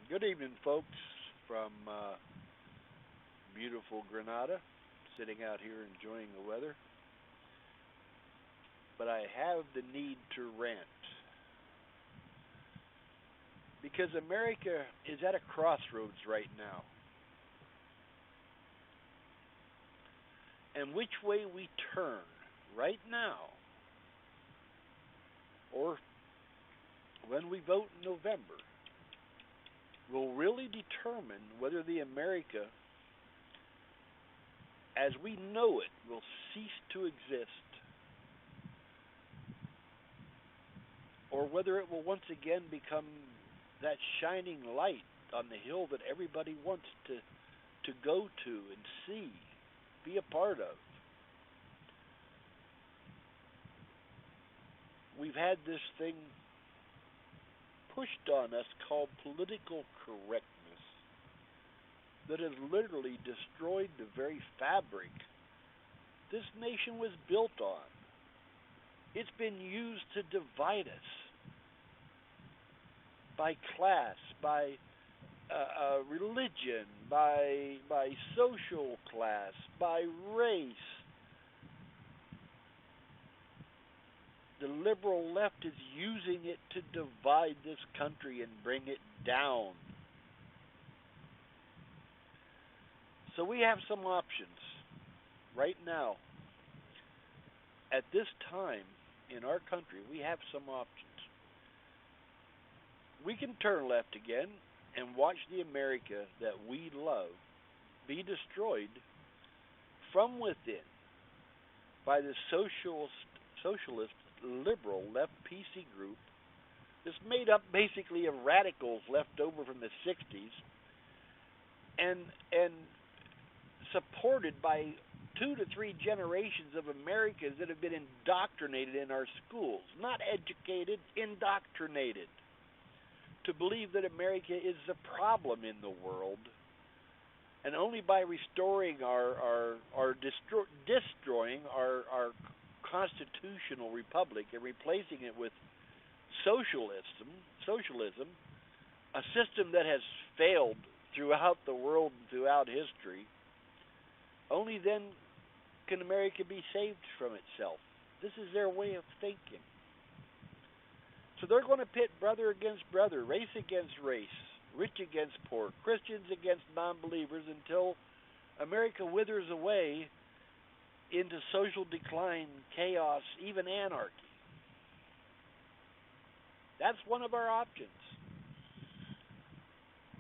Good evening, folks, from beautiful Granada. Sitting out here enjoying the weather. But I have the need to rant because America is at a crossroads right now. And which way we turn right now, or when we vote in November, will really determine whether the America as we know it will cease to exist, or whether it will once again become that shining light on the hill that everybody wants to go to and see, be a part of. We've had this thing pushed on us called political correctness that has literally destroyed the very fabric this nation was built on. It's been used to divide us by class, by religion, by social class, by race. The liberal left is using it to divide this country and bring it down. So we have some options right now. At this time in our country, we have some options. We can turn left again and watch the America that we love be destroyed from within by the socialist liberal left PC group that's made up basically of radicals left over from the 60s and supported by 2 to 3 generations of Americans that have been indoctrinated in our schools, not educated, indoctrinated to believe that America is the problem in the world, and only by restoring destroying our constitutional republic and replacing it with socialism, a system that has failed throughout the world and throughout history. Only then can America be saved from itself. This is their way of thinking. So they're going to pit brother against brother, race against race, rich against poor, Christians against non-believers until America withers away into social decline, chaos, even anarchy. That's one of our options.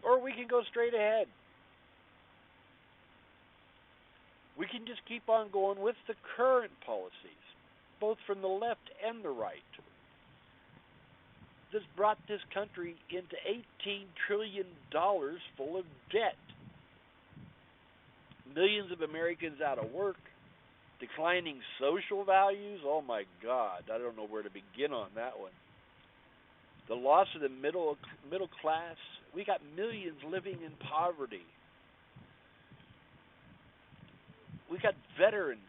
Or we can go straight ahead. We can just keep on going with the current policies, both from the left and the right. This brought this country into $18 trillion full of debt. Millions of Americans out of work, declining social values. Oh my God, I don't know where to begin on that one. The loss of the middle class. We got millions living in poverty. We got veterans,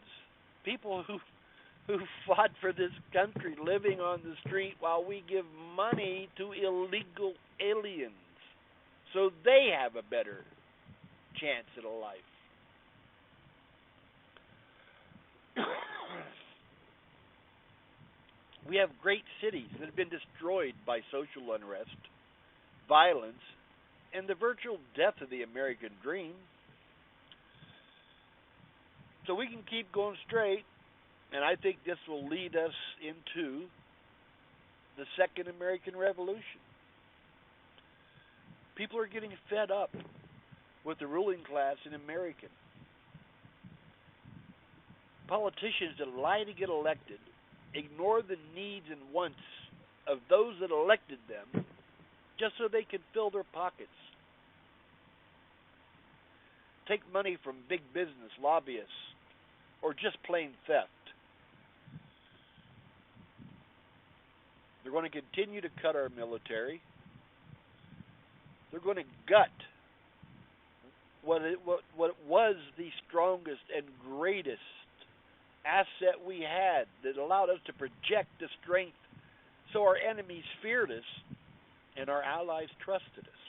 people who fought for this country living on the street while we give money to illegal aliens so they have a better chance at a life. We have great cities that have been destroyed by social unrest, violence, and the virtual death of the American dream. So we can keep going straight, and I think this will lead us into the Second American Revolution. People are getting fed up with the ruling class in America. Politicians that lie to get elected, ignore the needs and wants of those that elected them just so they can fill their pockets. Take money from big business, lobbyists, or just plain theft. They're going to continue to cut our military. They're going to gut what was the strongest and greatest asset we had that allowed us to project the strength so our enemies feared us and our allies trusted us.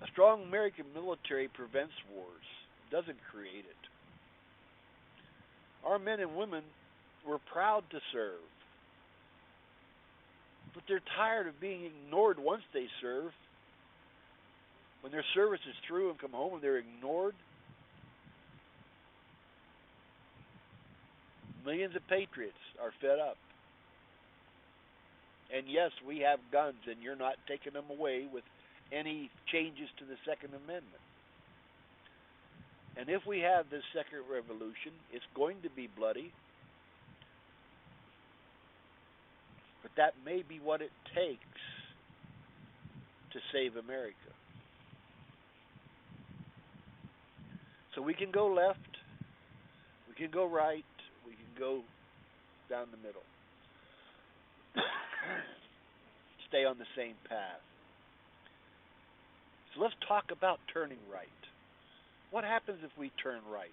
A strong American military prevents wars, doesn't create it. Our men and women were proud to serve, but they're tired of being ignored once they serve. When their service is through and come home and they're ignored, millions of patriots are fed up. And yes, we have guns, and you're not taking them away with any changes to the Second Amendment. And if we have this second revolution, it's going to be bloody. But that may be what it takes to save America. So we can go left, we can go right, we can go down the middle. Stay on the same path. So let's talk about turning right. What happens if we turn right?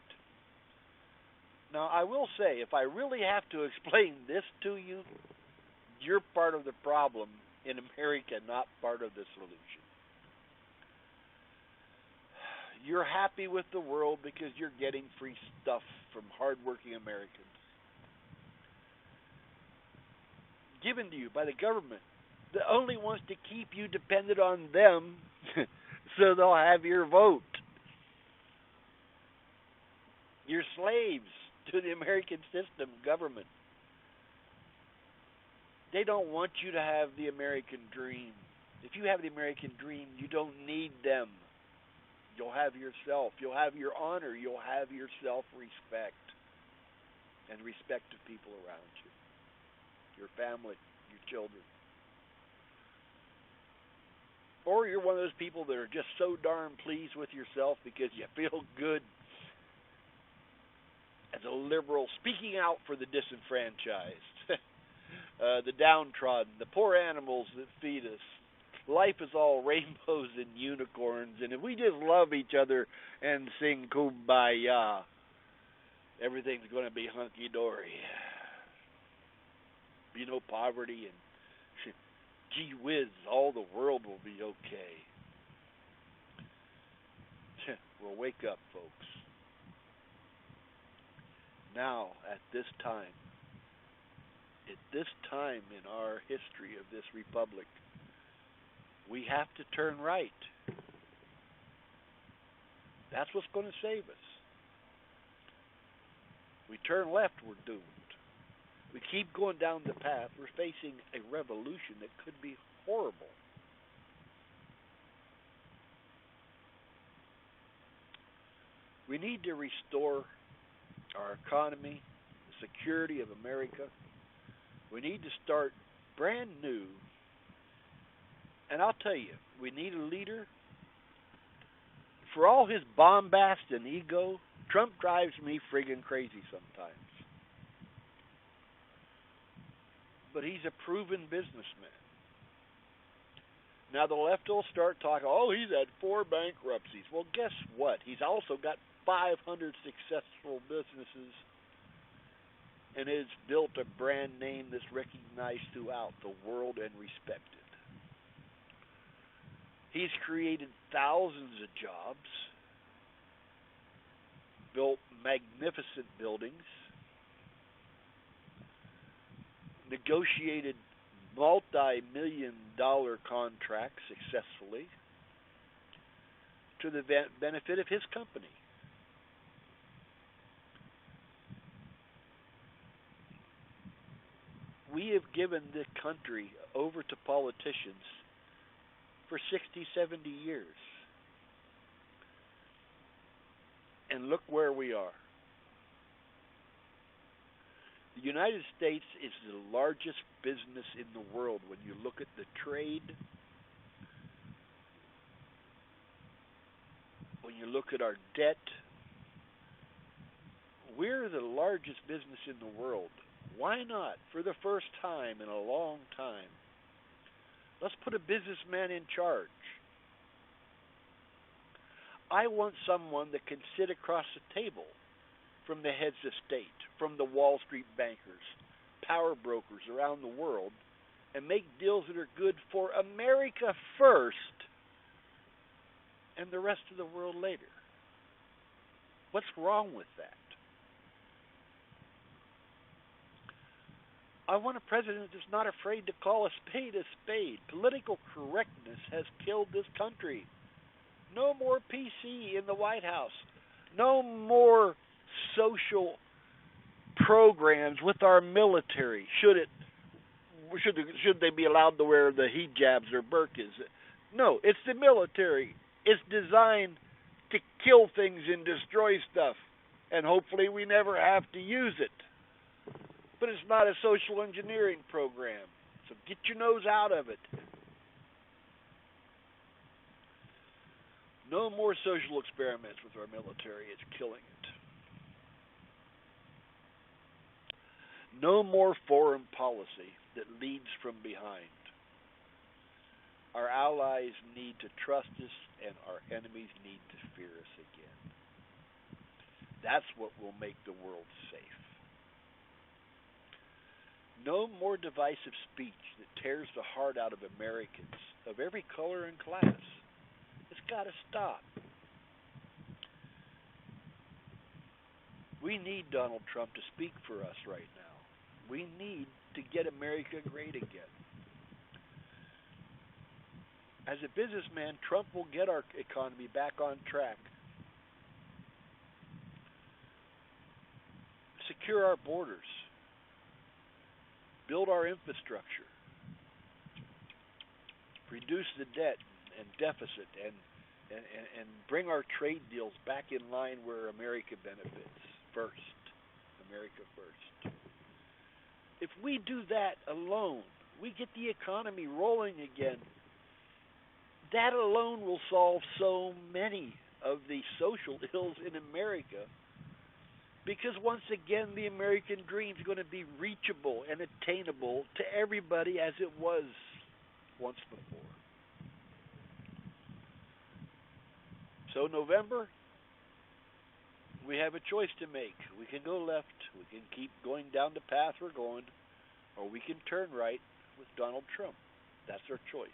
Now, I will say, if I really have to explain this to you, you're part of the problem in America, not part of the solution. You're happy with the world because you're getting free stuff from hardworking Americans, given to you by the government that only wants to keep you dependent on them so they'll have your vote. You're slaves to the American system government. They don't want you to have the American dream. If you have the American dream, you don't need them. You'll have yourself. You'll have your honor. You'll have your self-respect and respect of people around you, your family, your children. Or you're one of those people that are just so darn pleased with yourself because you feel good as a liberal speaking out for the disenfranchised, the downtrodden, the poor animals that feed us. Life is all rainbows and unicorns, and if we just love each other and sing Kumbaya, everything's going to be hunky-dory. Be no poverty, and gee whiz, all the world will be okay. Well, wake up, folks. Now, at this time in our history of this republic, we have to turn right. That's what's going to save us. We turn left, we're doomed. We keep going down the path, we're facing a revolution that could be horrible. We need to restore our economy, the security of America. We need to start brand new. And I'll tell you, we need a leader. For all his bombast and ego, Trump drives me friggin' crazy sometimes. But he's a proven businessman. Now the left will start talking, oh, he's had 4 bankruptcies. Well, guess what? He's also got 500 successful businesses and has built a brand name that's recognized throughout the world and respected. He's created thousands of jobs, built magnificent buildings, negotiated multi-million-dollar contracts successfully to the benefit of his company. We have given the country over to politicians for 60, 70 years. And look where we are. The United States is the largest business in the world when you look at the trade, when you look at our debt. We're the largest business in the world. Why not, for the first time in a long time, let's put a businessman in charge. I want someone that can sit across the table from the heads of state, from the Wall Street bankers, power brokers around the world, and make deals that are good for America first, and the rest of the world later. What's wrong with that? I want a president that's not afraid to call a spade a spade. Political correctness has killed this country. No more PC in the White House. No more social programs with our military. Should they be allowed to wear the hijabs or burqas? No, it's the military. It's designed to kill things and destroy stuff, and hopefully we never have to use it. But it's not a social engineering program, so get your nose out of it. No more social experiments with our military. It's killing it. No more foreign policy that leads from behind. Our allies need to trust us, and our enemies need to fear us again. That's what will make the world safe. No more divisive speech that tears the heart out of Americans of every color and class. It's got to stop. We need Donald Trump to speak for us right now. We need to get America great again. As a businessman, Trump will get our economy back on track. Secure our borders. Build our infrastructure. Reduce the debt and deficit and bring our trade deals back in line where America benefits first. America first. If we do that alone, we get the economy rolling again. That alone will solve so many of the social ills in America, because once again the American dream is going to be reachable and attainable to everybody as it was once before. So November, we have a choice to make. We can go left, we can keep going down the path we're going, or we can turn right with Donald Trump. That's our choice.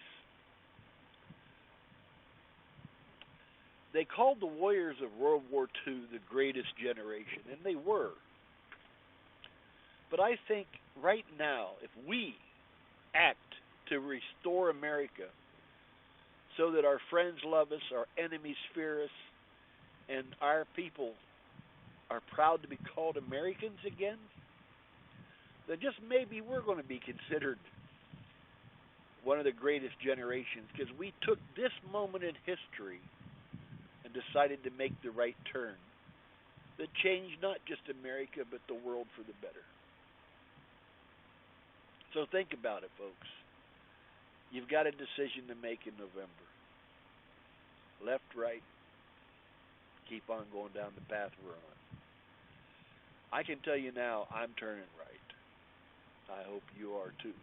They called the warriors of World War II the greatest generation, and they were. But I think right now, if we act to restore America so that our friends love us, our enemies fear us, and our people are proud to be called Americans again, then just maybe we're going to be considered one of the greatest generations, because we took this moment in history and decided to make the right turn that changed not just America but the world for the better. So think about it, folks. You've got a decision to make in November. Left, right, keep on going down the path we're on. I can tell you now, I'm turning right. I hope you are too.